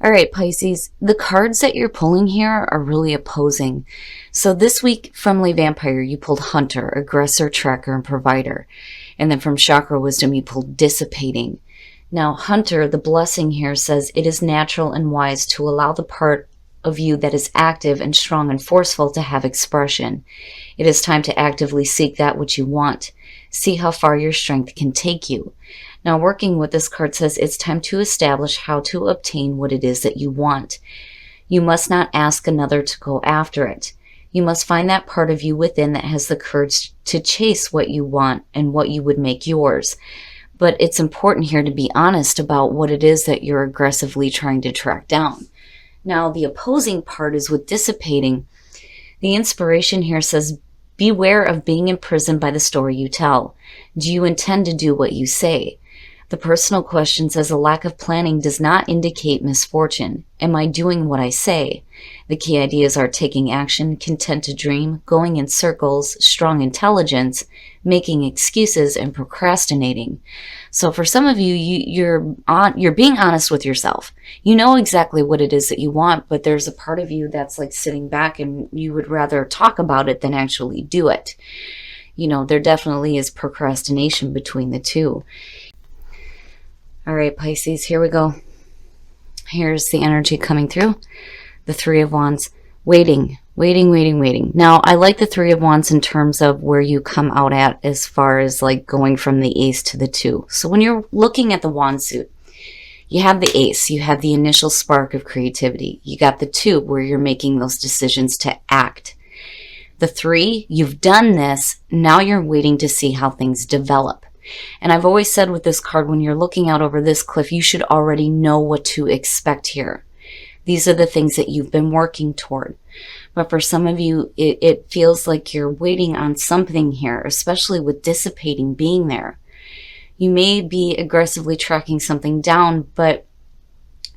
All right, Pisces, the cards that you're pulling here are really opposing. So this week from Le Vampire, you pulled Hunter, Aggressor, Tracker, and Provider. And then from Chakra Wisdom, you pulled Dissipating. Now, Hunter, the blessing here says it is natural and wise to allow the part of you that is active and strong and forceful to have expression. It is time to actively seek that which you want. See how far your strength can take you. Now, working with this card says it's time to establish how to obtain what it is that you want. You must not ask another to go after it. You must find that part of you within that has the courage to chase what you want and what you would make yours. But it's important here to be honest about what it is that you're aggressively trying to track down. Now, the opposing part is with dissipating. The inspiration here says, beware of being imprisoned by the story you tell. Do you intend to do what you say? The personal question says a lack of planning does not indicate misfortune. Am I doing what I say? The key ideas are taking action, content to dream, going in circles, strong intelligence, making excuses, and procrastinating. So for some of you, you're being honest with yourself. You know exactly what it is that you want, but there's a part of you that's like sitting back and you would rather talk about it than actually do it. You know, there definitely is procrastination between the two. All right, Pisces, here we go. Here's the energy coming through. The Three of Wands. Waiting. Now, I like the Three of Wands in terms of where you come out at as far as like going from the Ace to the Two. So when you're looking at the Wand suit, you have the Ace. You have the initial spark of creativity. You got the Two where you're making those decisions to act. The Three, you've done this. Now you're waiting to see how things develop. And I've always said with this card, when you're looking out over this cliff, you should already know what to expect here. These are the things that you've been working toward. But for some of you, it feels like you're waiting on something here, especially with dissipating being there. You may be aggressively tracking something down, but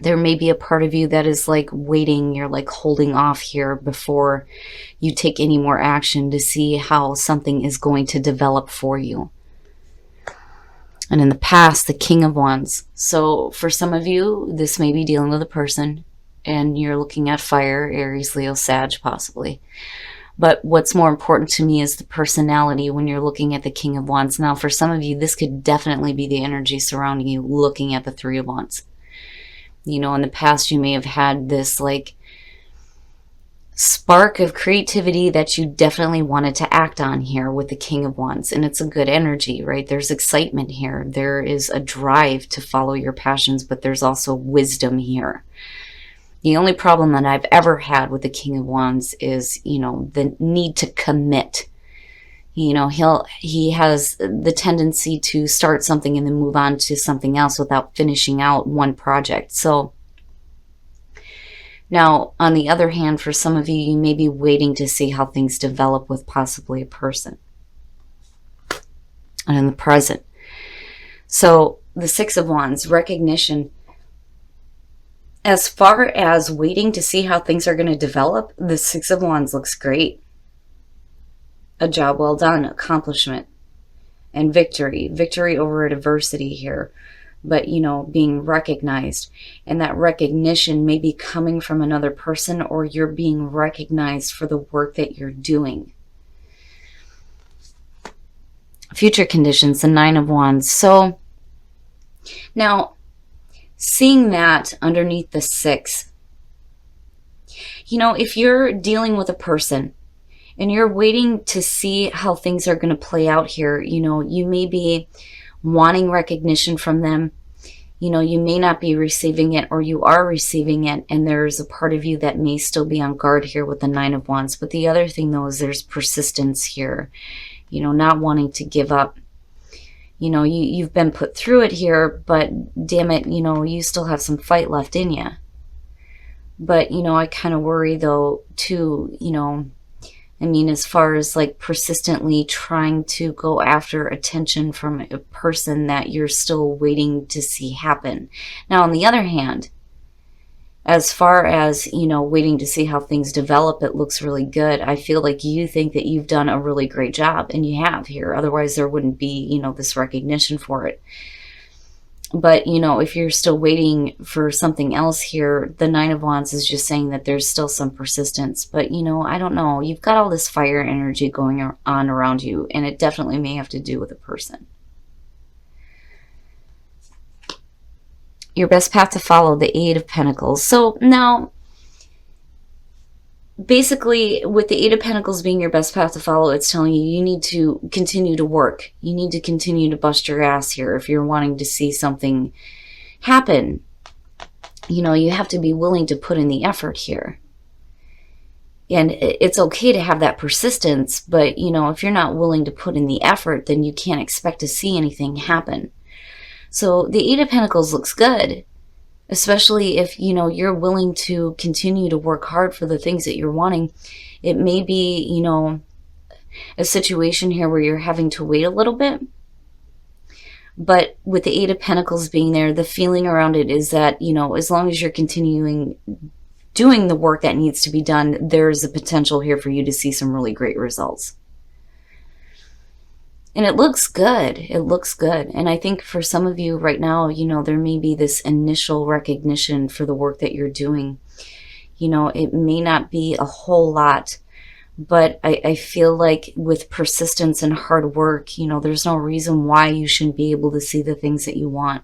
there may be a part of you that is like waiting, you're like holding off here before you take any more action to see how something is going to develop for you. And in the past, the King of Wands. So for some of you, this may be dealing with a person and you're looking at fire, Aries, Leo, Sag, possibly. But what's more important to me is the personality when you're looking at the King of Wands. Now, for some of you, this could definitely be the energy surrounding you looking at the Three of Wands. You know, in the past, you may have had this like spark of creativity that you definitely wanted to act on here with the King of Wands. And it's a good energy, right? There's excitement here. There is a drive to follow your passions, but there's also wisdom here. The only problem that I've ever had with the King of Wands is, you know, the need to commit. You know, he has the tendency to start something and then move on to something else without finishing out one project. So now, on the other hand, for some of you, you may be waiting to see how things develop with possibly a person. And in the present. So, the Six of Wands, recognition. As far as waiting to see how things are going to develop, the Six of Wands looks great. A job well done, accomplishment, and victory. Victory over adversity here. But, you know, being recognized. And that recognition may be coming from another person, or you're being recognized for the work that you're doing. Future conditions, the Nine of Wands. So, now, seeing that underneath the Six, you know, if you're dealing with a person and you're waiting to see how things are going to play out here, you know, you may be wanting recognition from them. You know, you may not be receiving it, or you are receiving it, and there's a part of you that may still be on guard here with the Nine of Wands. But the other thing, though, is there's persistence here. You know, not wanting to give up. You know, you've been put through it here, but damn it, you know, you still have some fight left in you. But, you know, I kind of worry, though, too, you know, I mean, as far as like persistently trying to go after attention from a person that you're still waiting to see happen. Now, on the other hand, as far as, you know, waiting to see how things develop, it looks really good. I feel like you think that you've done a really great job, and you have here. Otherwise, there wouldn't be, you know, this recognition for it. But, you know, if you're still waiting for something else here, the Nine of Wands is just saying that there's still some persistence. But, you know, I don't know. You've got all this fire energy going on around you, and it definitely may have to do with a person. Your best path to follow, the Eight of Pentacles. So now, basically, with the Eight of Pentacles being your best path to follow, it's telling you you need to continue to work. You need to continue to bust your ass here if you're wanting to see something happen. You know, you have to be willing to put in the effort here. And it's okay to have that persistence, but, you know, if you're not willing to put in the effort, then you can't expect to see anything happen. So the Eight of Pentacles looks good, especially if, you know, you're willing to continue to work hard for the things that you're wanting. It may be, you know, a situation here where you're having to wait a little bit. But with the Eight of Pentacles being there, the feeling around it is that, you know, as long as you're continuing doing the work that needs to be done, there's a potential here for you to see some really great results. And it looks good. It looks good. And I think for some of you right now, you know, there may be this initial recognition for the work that you're doing. You know, it may not be a whole lot, but I feel like with persistence and hard work, you know, there's no reason why you shouldn't be able to see the things that you want.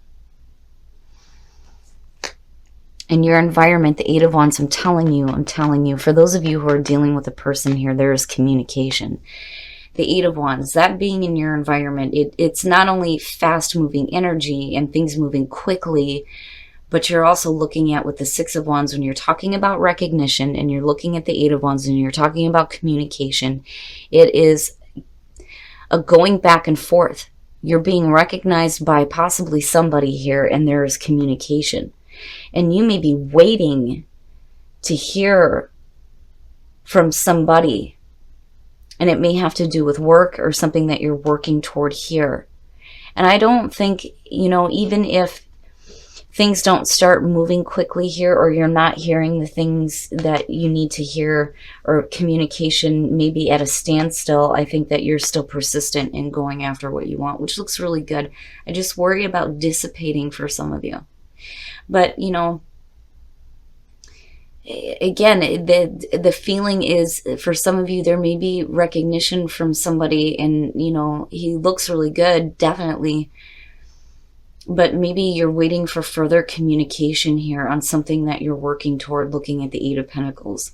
In your environment, the Eight of Wands, I'm telling you, for those of you who are dealing with a person here, there is communication. The Eight of Wands, that being in your environment, it's not only fast-moving energy and things moving quickly, but you're also looking at with the Six of Wands, when you're talking about recognition and you're looking at the Eight of Wands and you're talking about communication, it is a going back and forth. You're being recognized by possibly somebody here, and there is communication. And you may be waiting to hear from somebody, and it may have to do with work or something that you're working toward here. And I don't think, you know, even if things don't start moving quickly here, or you're not hearing the things that you need to hear, or communication maybe at a standstill, I think that you're still persistent in going after what you want, which looks really good. I just worry about dissipating for some of you. But, you know, again, the feeling is, for some of you, there may be recognition from somebody, and, you know, he looks really good, definitely. But maybe you're waiting for further communication here on something that you're working toward, looking at the Eight of Pentacles.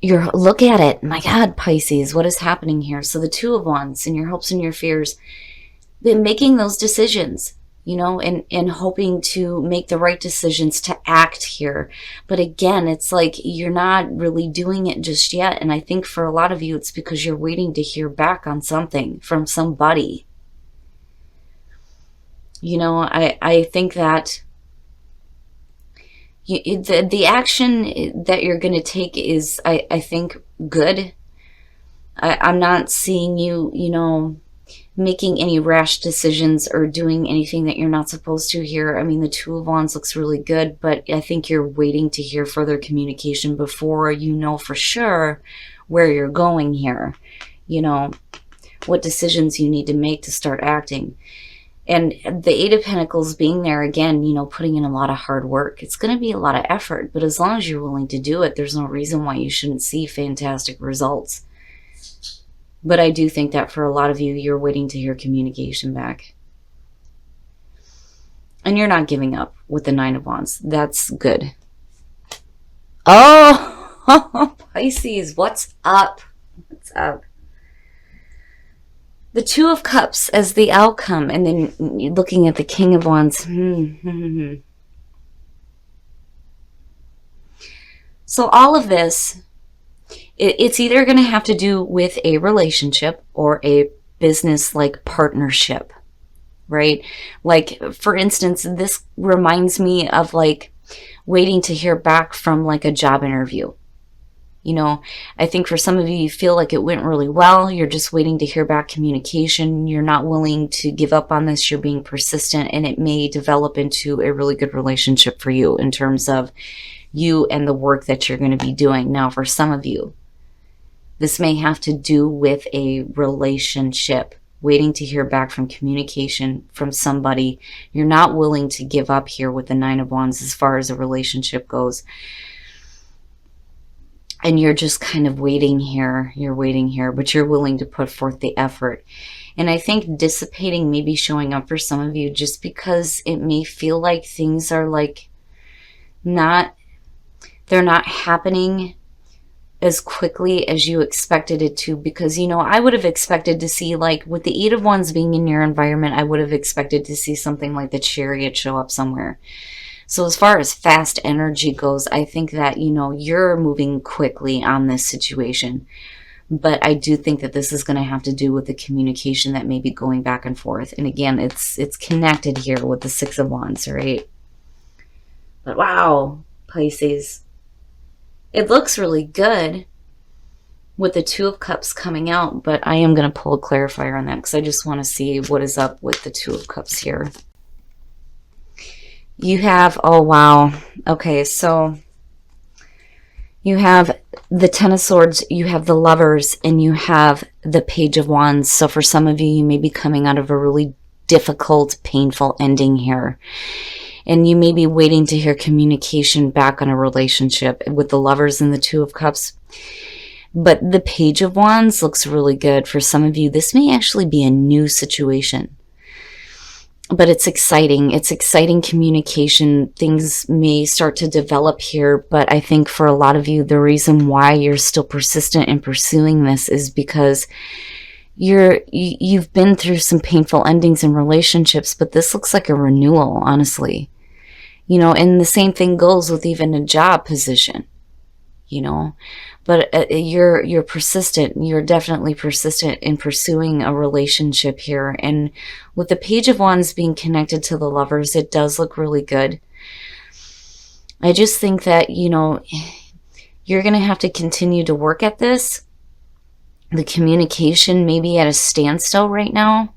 Look at it. My God, Pisces, what is happening here? So the Two of Wands, and your hopes and your fears, been making those decisions, you know, and hoping to make the right decisions to act here. But again, it's like you're not really doing it just yet. And I think for a lot of you, it's because you're waiting to hear back on something from somebody. You know, I think that the action that you're going to take is, I think, good. I'm not seeing you, you know, making any rash decisions or doing anything that you're not supposed to here. I mean, the Two of Wands looks really good, but I think you're waiting to hear further communication before you know for sure where you're going here. You know, what decisions you need to make to start acting. And the Eight of Pentacles being there again, you know, putting in a lot of hard work. It's going to be a lot of effort, but as long as you're willing to do it, there's no reason why you shouldn't see fantastic results. But I do think that for a lot of you, you're waiting to hear communication back. And you're not giving up with the Nine of Wands. That's good. Oh, Pisces, what's up? What's up? The Two of Cups as the outcome, and then looking at the King of Wands. So all of this, it's either going to have to do with a relationship or a business-like partnership, right? Like, for instance, this reminds me of like waiting to hear back from like a job interview. You know, I think for some of you, you feel like it went really well. You're just waiting to hear back communication. You're not willing to give up on this. You're being persistent, and it may develop into a really good relationship for you in terms of you and the work that you're going to be doing. Now, for some of you, this may have to do with a relationship waiting to hear back from communication from somebody. You're not willing to give up here with the Nine of Wands as far as a relationship goes. And you're just kind of waiting here. You're waiting here, but you're willing to put forth the effort. And I think dissipating may be showing up for some of you just because it may feel like things are like they're not happening as quickly as you expected it to, because, you know, I would have expected to see, like, with the Eight of Wands being in your environment, I would have expected to see something like the Chariot show up somewhere. So as far as fast energy goes, I think that, you know, you're moving quickly on this situation. But I do think that this is going to have to do with the communication that may be going back and forth. And again, it's connected here with the Six of Wands, right? But wow, Pisces, it looks really good with the Two of Cups coming out, but I am going to pull a clarifier on that because I just want to see what is up with the Two of Cups here. You have, oh wow, okay, so you have the Ten of Swords, you have the Lovers, and you have the Page of Wands. So for some of you, you may be coming out of a really difficult, painful ending here. And you may be waiting to hear communication back on a relationship with the Lovers and the Two of Cups. But the Page of Wands looks really good. For some of you, this may actually be a new situation. But it's exciting. It's exciting communication. Things may start to develop here. But I think for a lot of you, the reason why you're still persistent in pursuing this is because you've been through some painful endings in relationships. But this looks like a renewal, honestly. You know, and the same thing goes with even a job position, you know, but you're persistent. You're definitely persistent in pursuing a relationship here. And with the Page of Wands being connected to the Lovers, it does look really good. I just think that, you know, you're going to have to continue to work at this. The communication may be at a standstill right now.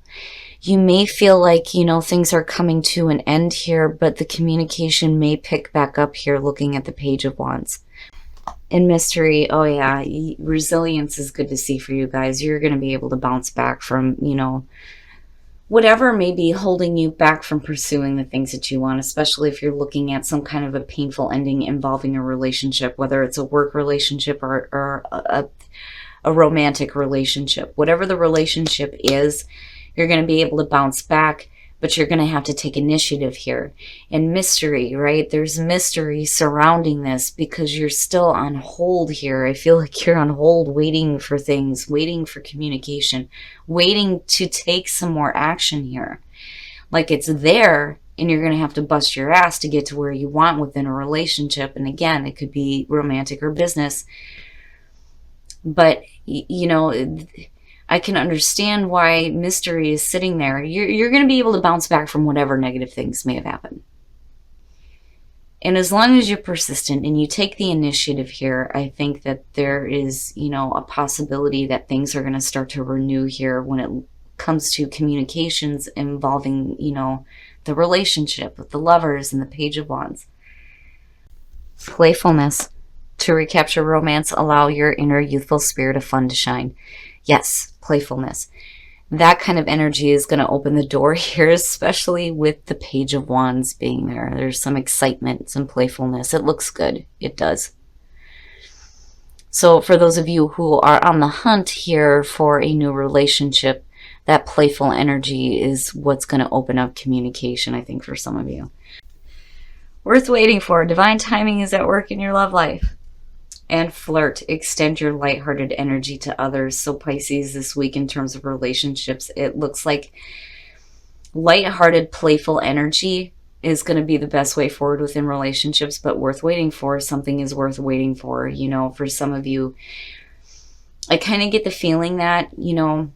You may feel like, you know, things are coming to an end here, but the communication may pick back up here looking at the Page of Wands. In mystery, oh yeah, resilience is good to see for you guys. You're going to be able to bounce back from, you know, whatever may be holding you back from pursuing the things that you want, especially if you're looking at some kind of a painful ending involving a relationship, whether it's a work relationship or a romantic relationship. Whatever the relationship is, you're going to be able to bounce back, but you're going to have to take initiative here. And mystery, right? There's mystery surrounding this because you're still on hold here. I feel like you're on hold waiting for things, waiting for communication, waiting to take some more action here. Like it's there, and you're going to have to bust your ass to get to where you want within a relationship. And again, it could be romantic or business. But, you know, I can understand why mystery is sitting there. You're going to be able to bounce back from whatever negative things may have happened. And as long as you're persistent and you take the initiative here, I think that there is, you know, a possibility that things are going to start to renew here when it comes to communications involving, you know, the relationship with the Lovers and the Page of Wands. Playfulness. To recapture romance, allow your inner youthful spirit of fun to shine. Yes, playfulness. That kind of energy is going to open the door here, especially with the Page of Wands being there. There's some excitement, some playfulness. It looks good. It does. So for those of you who are on the hunt here for a new relationship, that playful energy is what's going to open up communication, I think, for some of you. Worth waiting for. Divine timing is at work in your love life. And flirt. Extend your lighthearted energy to others. So Pisces, this week in terms of relationships, it looks like lighthearted, playful energy is going to be the best way forward within relationships, but worth waiting for. Something is worth waiting for. You know, for some of you, I kind of get the feeling that, you know,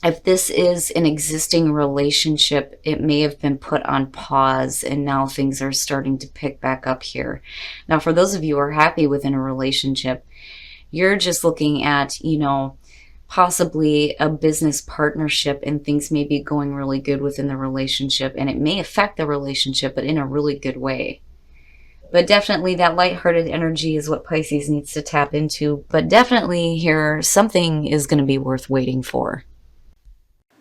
if this is an existing relationship, it may have been put on pause and now things are starting to pick back up here. Now, for those of you who are happy within a relationship, you're just looking at, you know, possibly a business partnership and things may be going really good within the relationship and it may affect the relationship, but in a really good way. But definitely that lighthearted energy is what Pisces needs to tap into. But definitely here, something is going to be worth waiting for.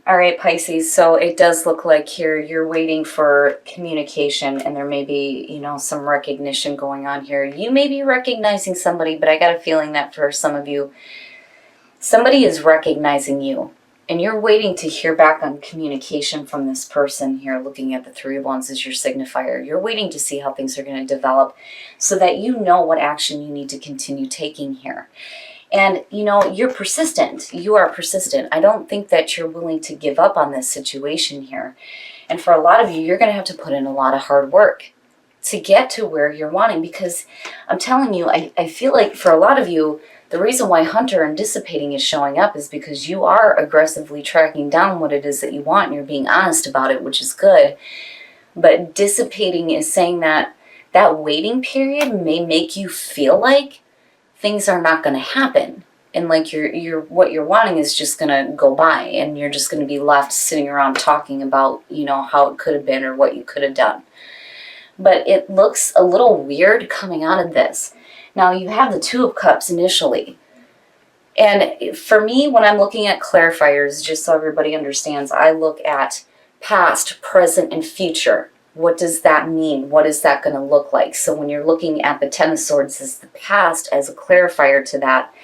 All right, Pisces, so it does look like here you're waiting for communication, and there may be, some recognition going on here. You may be recognizing somebody, but I got a feeling that for some of you, somebody is recognizing you, and you're waiting to hear back on communication from this person here, looking at the Three of Wands as your signifier. You're waiting to see how things are going to develop so that you know what action you need to continue taking here. And, you're persistent. You are persistent. I don't think that you're willing to give up on this situation here. And for a lot of you, you're going to have to put in a lot of hard work to get to where you're wanting. Because I'm telling you, I feel like for a lot of you, the reason why Hunter and dissipating is showing up is because you are aggressively tracking down what it is that you want, and you're being honest about it, which is good. But dissipating is saying that that waiting period may make you feel like things are not going to happen, and like you're what you're wanting is just going to go by, and you're just going to be left sitting around talking about how it could have been or what you could have done. But it looks a little weird coming out of this. Now you have the Two of Cups initially, and for me, when I'm looking at clarifiers, just so everybody understands, I look at past, present, and future. What does that mean? What is that going to look like? So when you're looking at the Ten of Swords as the past, as a clarifier to that,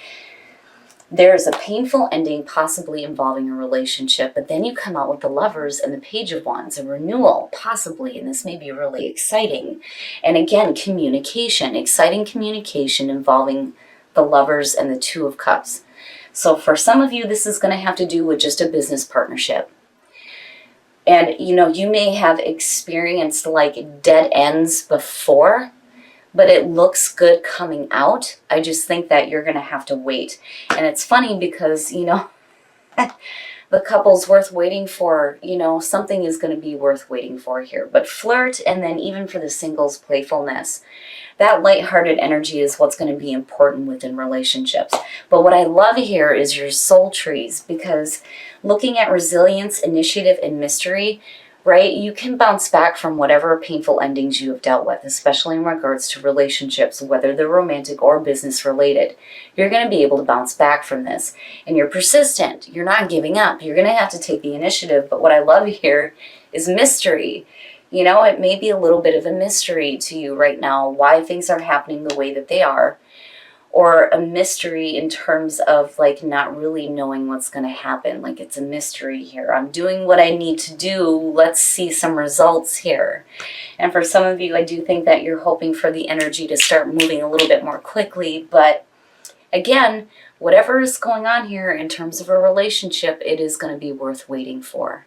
there's a painful ending possibly involving a relationship, but then you come out with the Lovers and the Page of Wands, a renewal possibly, and this may be really exciting. And again, communication, exciting communication involving the Lovers and the Two of Cups. So for some of you, this is going to have to do with just a business partnership. And, you may have experienced like dead ends before, but it looks good coming out. I just think that you're going to have to wait. And it's funny because, the couple's worth waiting for, something is going to be worth waiting for here. But flirt, and then even for the singles, playfulness. That lighthearted energy is what's going to be important within relationships. But what I love here is your soul trees, because looking at resilience, initiative, and mystery, right, you can bounce back from whatever painful endings you have dealt with, especially in regards to relationships, whether they're romantic or business related. You're going to be able to bounce back from this. And you're persistent. You're not giving up. You're going to have to take the initiative. But what I love here is mystery. It may be a little bit of a mystery to you right now why things are happening the way that they are, or a mystery in terms of like not really knowing what's going to happen. Like it's a mystery here. I'm doing what I need to do. Let's see some results here. And for some of you, I do think that you're hoping for the energy to start moving a little bit more quickly. But again, whatever is going on here in terms of a relationship, it is going to be worth waiting for.